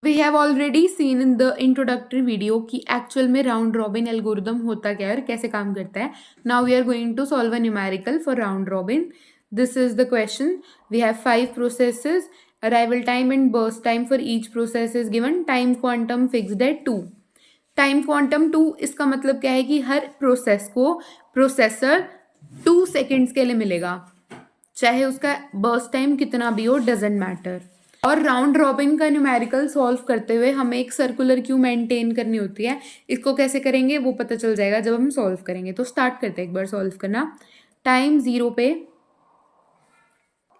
We have already seen in the introductory video कि actual में round robin algorithm होता क्या है और कैसे काम करता है. Now we are going to solve a numerical for round robin. This is the question. We have 5 processes. Arrival time and burst time for each process is given. Time quantum fixed है 2. Time quantum 2 इसका मतलब क्या है कि हर process को processor 2 seconds के लिए मिलेगा, चाहे उसका बर्स्ट टाइम कितना भी हो, डजेंट मैटर. और राउंड रॉबिन का न्यूमेरिकल सॉल्व करते हुए हमें एक सर्कुलर क्यू मेंटेन करनी होती है. इसको कैसे करेंगे वो पता चल जाएगा जब हम सॉल्व करेंगे. तो स्टार्ट करते हैं एक बार सॉल्व करना. टाइम 0 पे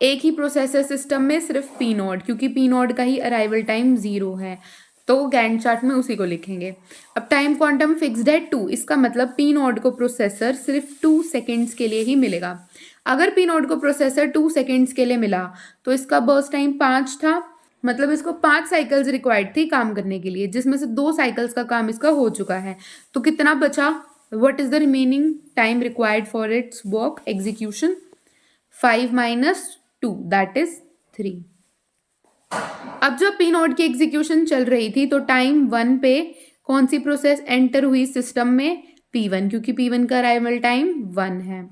एक ही प्रोसेस है सिस्टम में, सिर्फ पी नॉट, क्योंकि पी नॉट का ही अराइवल टाइम 0 है, तो गैंट चार्ट में उसी को लिखेंगे. अब टाइम क्वांटम फिक्स्ड है 2, इसका मतलब पी नॉट को प्रोसेसर सिर्फ 2 सेकेंड्स के लिए ही मिलेगा. अगर पी नॉट को प्रोसेसर 2 सेकेंड्स के लिए मिला तो इसका बर्स्ट टाइम 5 था, मतलब इसको 5 साइकिल्स रिक्वायर्ड थी काम करने के लिए, जिसमें से 2 साइकिल्स का काम इसका हो चुका है. तो कितना बचा? What is the remaining time required for its work execution? 5 minus 2 that is 3. अब जब पी नोड की एग्जीक्यूशन चल रही थी तो टाइम 1 पे कौन सी प्रोसेस एंटर हुई सिस्टम में? P1, क्योंकि P1 का अराइवल टाइम 1 है.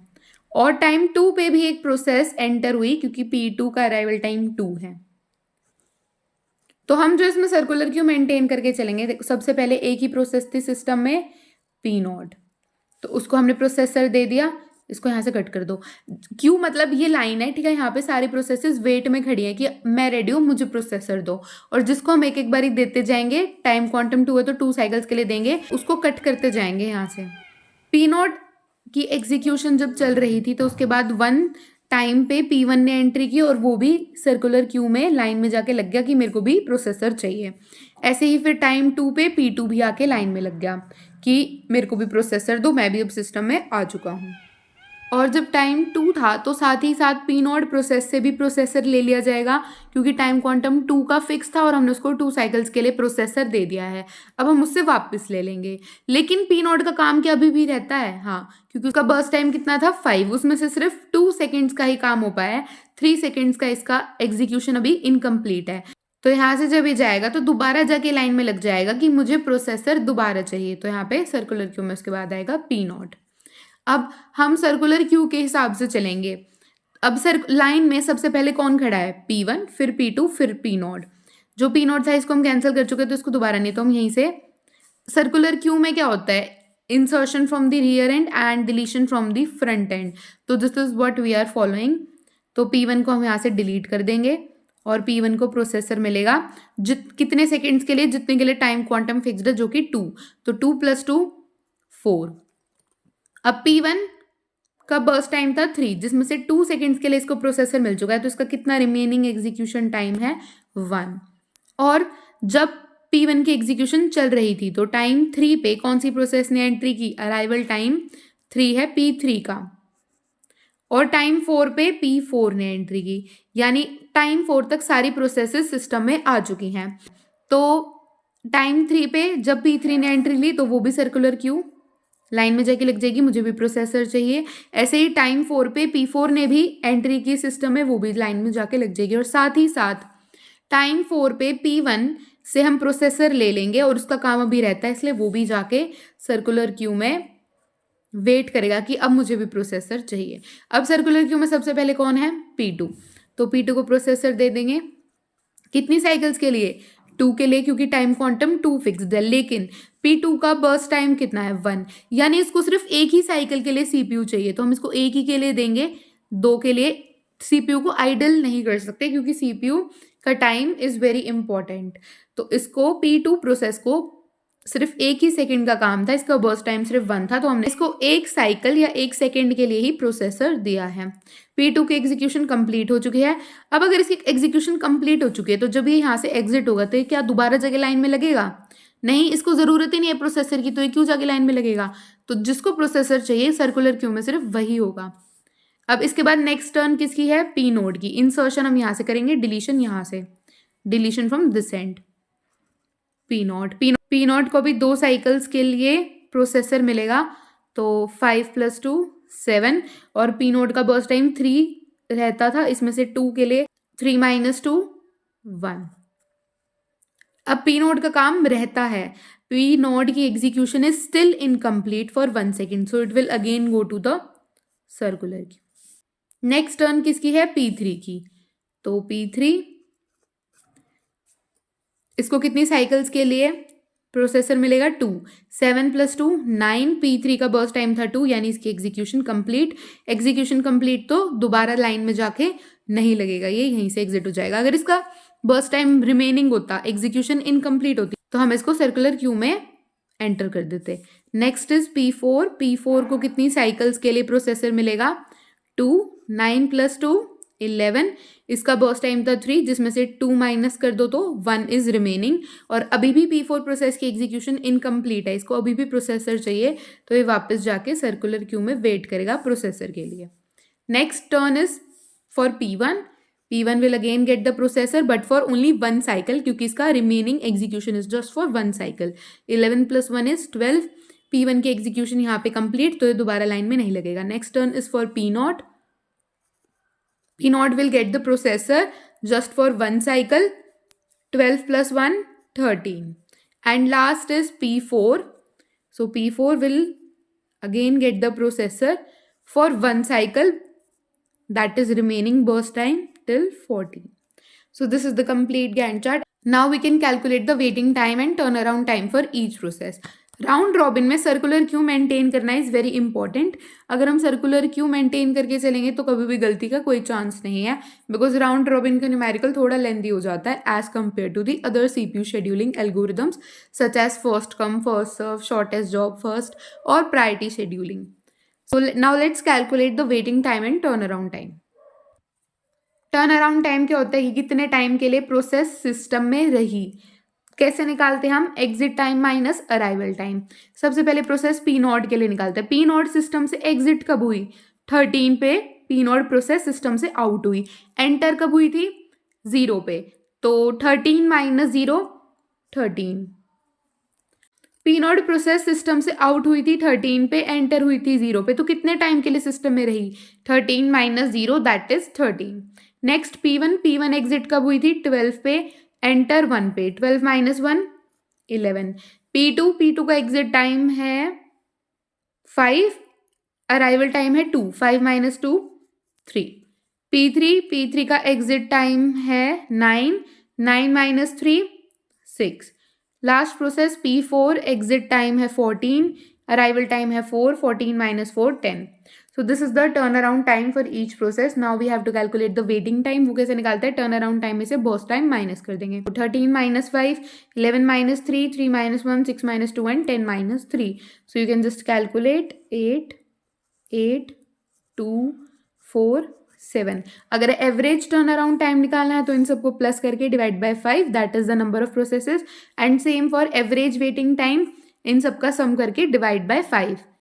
और टाइम 2 पे भी एक प्रोसेस एंटर हुई क्योंकि P2 का अराइवल टाइम 2 है. तो हम जो इसमें सर्कुलर क्यू मेंटेन करके चलेंगे, सबसे पहले एक ही प्रोसेस थी सिस्टम में, P नोड, तो उसको हमने प्रोसेसर दे दिया. इसको यहाँ से कट कर दो. क्यू मतलब ये लाइन है, ठीक है. यहाँ पे सारी प्रोसेसेस वेट में खड़ी है कि मैं रेडी हूँ, मुझे प्रोसेसर दो. और जिसको हम एक एक बारी देते जाएंगे, टाइम क्वांटम 2 है तो 2 साइकिल्स के लिए देंगे, उसको कट करते जाएंगे यहाँ से. पी नोट की एग्जीक्यूशन जब चल रही थी तो उसके बाद 1 टाइम पे P1 ने एंट्री की और वो भी सर्कुलर क्यू में लाइन में जाके लग गया कि मेरे को भी प्रोसेसर चाहिए. ऐसे ही फिर टाइम 2 पे P2 भी आके लाइन में लग गया कि मेरे को भी प्रोसेसर दो, मैं भी अब सिस्टम में आ चुका हूँ. और जब टाइम 2 था तो साथ ही साथ पी नॉट प्रोसेस से भी प्रोसेसर ले लिया जाएगा, क्योंकि टाइम क्वांटम 2 का फिक्स था और हमने उसको 2 साइकिल्स के लिए प्रोसेसर दे दिया है. अब हम उससे वापस ले लेंगे. लेकिन पी नॉट का काम क्या अभी भी रहता है? हाँ, क्योंकि उसका बर्स्ट टाइम कितना था? 5, उसमें से सिर्फ 2 सेकेंड्स का ही काम हो पाया है. 3 सेकेंड्स का इसका एग्जीक्यूशन अभी इनकम्प्लीट है. तो यहाँ से जब ये जाएगा तो दोबारा जाके लाइन में लग जाएगा कि मुझे प्रोसेसर दोबारा चाहिए. तो यहाँ पे सर्कुलर क्यू में उसके बाद आएगा पी नॉट. अब हम सर्कुलर क्यू के हिसाब से चलेंगे. अब सर लाइन में सबसे पहले कौन खड़ा है? P1, फिर P2, फिर P नॉट. जो P नॉट था इसको हम कैंसिल कर चुके, तो इसको दोबारा नहीं, तो हम यहीं से सर्कुलर क्यू में क्या होता है? Insertion from the rear end and deletion from the front end. तो this is what we are following. तो P1 को हम यहाँ से डिलीट कर देंगे और P1 को प्रोसेसर मिलेगा कितने सेकेंड्स के लिए? जितने के लिए टाइम क्वांटम फिक्स्ड है, जो कि 2. तो 2 + 2 4. अब P1 का बर्स्ट टाइम था 3, जिसमें से 2 सेकेंड्स के लिए इसको प्रोसेसर मिल चुका है, तो इसका कितना रिमेनिंग एग्जीक्यूशन टाइम है? 1. और जब P1 की एग्जीक्यूशन चल रही थी तो टाइम 3 पे कौन सी प्रोसेस ने एंट्री की? अराइवल टाइम 3 है P3 का. और टाइम 4 पे P4 ने एंट्री की, यानी टाइम 4 तक सारी प्रोसेसेस सिस्टम में आ चुकी हैं. तो टाइम 3 पे जब P3 ने एंट्री ली तो वो भी सर्कुलर क्यू लाइन में जाके लग जाएगी, मुझे भी प्रोसेसर चाहिए. ऐसे ही टाइम 4 पे P4 ने भी एंट्री की सिस्टम में, वो भी लाइन में जाके लग जाएगी. और साथ ही साथ टाइम 4 पे P1 से हम प्रोसेसर ले लेंगे और उसका काम अभी रहता है, इसलिए वो भी जाके सर्कुलर क्यू में वेट करेगा कि अब मुझे भी प्रोसेसर चाहिए. अब सर्कुलर क्यू में सबसे पहले कौन है? P2. तो P2 को प्रोसेसर दे देंगे. कितनी साइकिल्स के लिए? 2 के लिए, क्योंकि टाइम क्वांटम 2 फिक्स्ड है. लेकिन P2 का बर्स्ट टाइम कितना है? 1, यानी इसको सिर्फ एक ही साइकिल के लिए CPU चाहिए, तो हम इसको एक ही के लिए देंगे. 2 के लिए CPU को आइडल नहीं कर सकते, क्योंकि CPU का टाइम इज वेरी इंपॉर्टेंट. तो इसको P2 प्रोसेस को सिर्फ एक ही सेकंड का काम था, इसका बर्स्ट टाइम सिर्फ 1 था, तो हमने इसको एक साइकिल या एक सेकंड के लिए ही प्रोसेसर दिया है. P2 की एग्जीक्यूशन कंप्लीट हो चुकी है. अब अगर इसकी एग्जीक्यूशन कंप्लीट हो चुकी है तो जब ये यहाँ से एग्जिट होगा तो ये क्या दोबारा जाके लाइन में लगेगा? नहीं, इसको जरूरत ही नहीं है प्रोसेसर की, तो ये क्यों जाके लाइन में लगेगा? तो जिसको प्रोसेसर चाहिए सर्कुलर क्यू में सिर्फ वही होगा. अब इसके बाद नेक्स्ट टर्न किसकी है? P नोड की. इंसर्शन हम यहाँ से करेंगे, डिलीशन यहाँ से, deletion from this and. P not को भी 2 साइकिल्स के लिए प्रोसेसर मिलेगा, तो 5 + 2 7. और पी नोट का बर्स्ट टाइम 3 रहता था, इसमें से 2 के लिए 3 - 2 1. अब पी नोड का काम रहता है, पी नोड की execution is still incomplete for 1 second, so it will again go to the circular queue. Next turn किसकी है, P3 की। तो P3 इसको कितनी साइकिल्स के लिए प्रोसेसर मिलेगा 2, 7 + 2 9, P3 का बर्स्ट टाइम था 2, यानी इसकी एग्जीक्यूशन कंप्लीट। एग्जीक्यूशन कंप्लीट तो दोबारा लाइन में जाके नहीं लगेगा, ये यहीं से एग्जिट हो जाएगा। अगर इसका बर्स्ट टाइम रिमेनिंग होता, एग्जीक्यूशन इनकम्प्लीट होती, तो हम इसको सर्कुलर क्यू में एंटर कर देते। Next is P4। P4 को कितनी साइकिल्स के लिए प्रोसेसर मिलेगा 2, 9 + 2 11, इसका बर्स्ट टाइम था 3, जिसमें से 2 माइनस कर दो तो 1 इज रिमेनिंग। और अभी भी P4 प्रोसेस की एग्जीक्यूशन इनकम्प्लीट है, इसको अभी भी प्रोसेसर चाहिए, तो ये वापस जाके सर्कुलर क्यू में वेट करेगा प्रोसेसर के लिए। Next turn is for P1। P1 will again get the processor but for only 1 cycle, क्योंकि इसका remaining execution is just for 1 cycle। 11 + 1 is 12। P1 की execution यहाँ पे complete, तो ये दोबारा लाइन में नहीं लगेगा। Next turn is for P0। P0 will get the processor just for 1 cycle। 12 + 1 13। And last is P4। So P4 will again get the processor for 1 cycle, that is remaining burst time till 14। So this is the complete Gantt chart। Now we can calculate the waiting time and turnaround time for each process। Round robin में circular queue maintain करना is very important. अगर हम circular queue maintain करके चलेंगे तो कभी भी गलती का कोई चांस नहीं है, बिकॉज राउंड रॉबिन का न्यूमेरिकल थोड़ा लेंथी हो जाता है as compare to the other CPU scheduling algorithms such as first come first serve, shortest job first और priority scheduling. So now let's calculate the waiting time and turn around time. Turn around time क्या होता है कि कितने time के लिए process system में रही। कैसे निकालते हैं हम, exit time minus arrival time. सबसे पहले प्रोसेस P0 के लिए निकालते हैं। P0 सिस्टम से एग्जिट कब हुई, 13 पे P0 प्रोसेस सिस्टम से आउट हुई। एंटर कब हुई थी, 0 पे, तो 13 - 0 13। P0 प्रोसेस सिस्टम से आउट हुई थी 13 पे, एंटर हुई थी 0 पे, तो कितने टाइम के लिए सिस्टम में रही, 13 - 0 that is 13। Next P1 exit कब हुई थी, 12 पे, एंटर 1 पे, 12 - 1 11। P2 का एग्जिट टाइम है 5, अराइवल टाइम है 2, 5 - 2 3। P3 का एग्जिट टाइम है 9, 9 - 3 6। Last process P4 exit time है 14, अराइवल टाइम है 4, 14 - 4 10। So this is the turnaround time for each process। Now we have to calculate the waiting time। वो कैसे निकालते हैं, turnaround time में से burst time माइनस कर देंगे। 13 - 5, 11 - 3, 3 - 1, 6 - 2 and 10 - 3। So you can just calculate 8, 8, 2, 4, 7। अगर एवरेज टर्न अराउंड टाइम निकालना है तो इन सबको प्लस करके divide by 5, that is the number of processes. And same for average waiting time, इन सबका सम करके डिवाइड बाय 5।